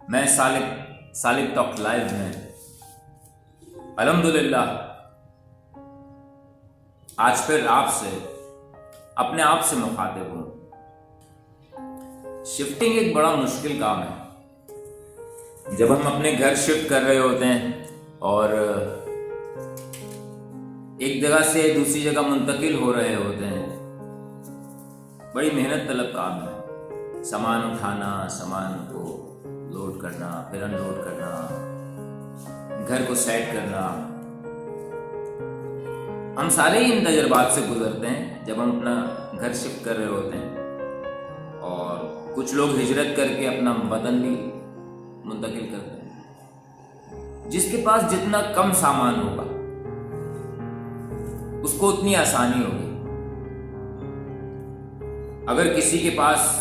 میں سالک talk live میں الحمدللہ آج پھر آپ سے اپنے آپ سے مخاطب ہوں۔ شفٹنگ ایک بڑا مشکل کام ہے۔ جب ہم اپنے گھر شفٹ کر رہے ہوتے ہیں اور ایک جگہ سے دوسری جگہ منتقل ہو رہے ہوتے ہیں، بڑی محنت طلب کام ہے۔ سامان اٹھانا، سامان کو لوڈ کرنا، پھر ان لوڈ کرنا، گھر کو سیٹ کرنا۔ ہم سارے ہی ان تجربات سے گزرتے ہیں جب ہم اپنا گھر شفٹ کر رہے ہوتے ہیں، اور کچھ لوگ ہجرت کر کے اپنا وطن بھی منتقل کرتے ہیں۔ جس کے پاس جتنا کم سامان ہوگا اس کو اتنی آسانی ہوگی۔ اگر کسی کے پاس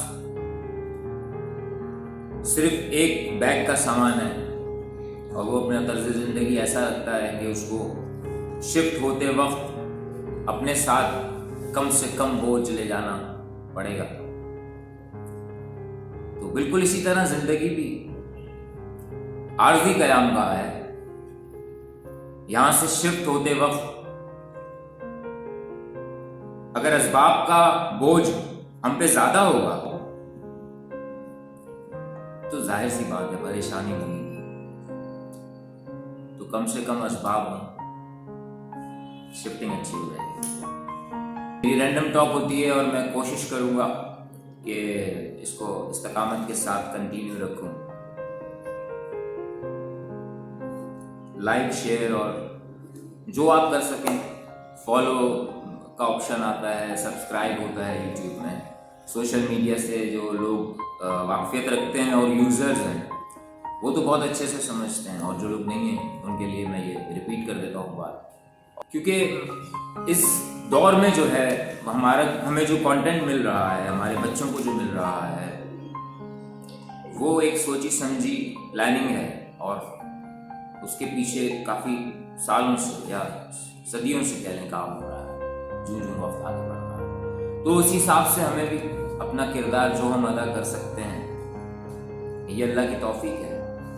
صرف ایک بیگ کا سامان ہے اور وہ اپنا طرز زندگی ایسا رکھتا ہے کہ اس کو شفٹ ہوتے وقت اپنے ساتھ کم سے کم بوجھ لے جانا پڑے گا، تو بالکل اسی طرح زندگی بھی عارضی قیام گاہ ہے۔ یہاں سے شفٹ ہوتے وقت اگر اسباب کا بوجھ ہم پہ زیادہ ہوگا تو ظاہر سی بات ہے پریشانی ہوگی، تو کم سے کم اسباب ہوں، شفٹنگ اچھی ہو جائے گی۔ یہ رینڈم ٹاک ہوتی ہے اور میں کوشش کروں گا کہ اس کو استقامت کے ساتھ کنٹینیو رکھوں۔ لائک، شیئر اور جو آپ کر سکیں، فالو کا آپشن آتا ہے، سبسکرائب ہوتا ہے یوٹیوب میں۔ سوشل میڈیا سے جو لوگ واقفیت رکھتے ہیں اور یوزرز ہیں وہ تو بہت اچھے سے سمجھتے ہیں، اور جو لوگ نہیں ہیں ان کے لیے میں یہ ریپیٹ کر دیتا ہوں بات، کیونکہ اس دور میں جو ہے ہمیں جو کانٹینٹ مل رہا ہے، ہمارے بچوں کو جو مل رہا ہے، وہ ایک سوچی سمجھی پلاننگ ہے، اور اس کے پیچھے کافی سالوں سے یا صدیوں سے کہہ لیں کام ہو رہا ہے، جو وقت آگے بڑھ رہا ہے۔ تو اسی حساب سے ہمیں بھی اپنا کردار جو ہم ادا کر سکتے ہیں، یہ اللہ کی توفیق ہے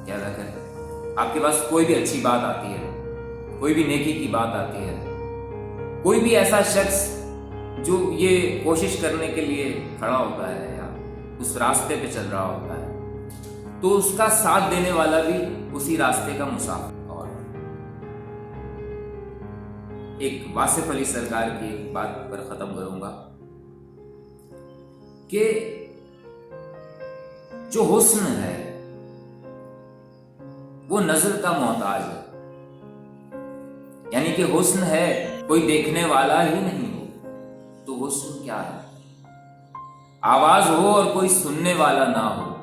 کہ ادا کریں۔ آپ کے پاس کوئی بھی اچھی بات آتی ہے، کوئی بھی نیکی کی بات آتی ہے، کوئی بھی ایسا شخص جو یہ کوشش کرنے کے لیے کھڑا ہوتا ہے یا اس راستے پہ چل رہا ہوتا ہے، تو اس کا ساتھ دینے والا بھی اسی راستے کا مسافر۔ اور ایک واصف علی سرکار کی بات پر ختم کروں گا کہ جو حسن ہے وہ نظر کا محتاج ہے، یعنی کہ حسن ہے کوئی دیکھنے والا ہی نہیں ہو تو حسن کیا ہے؟ آواز ہو اور کوئی سننے والا نہ ہو۔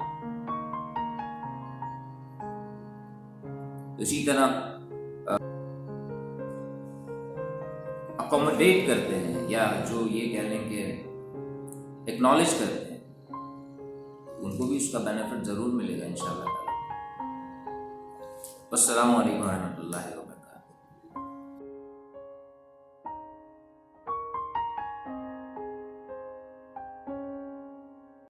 اسی طرح اکوموڈیٹ کرتے ہیں یا جو یہ کہہ لیں کہ ایکنالج کرتے ہیں، ان کو بھی اس کا بینیفٹ ضرور ملے گا انشاءاللہ۔ السلام علیکم ورحمۃ اللہ وبرکاتہ۔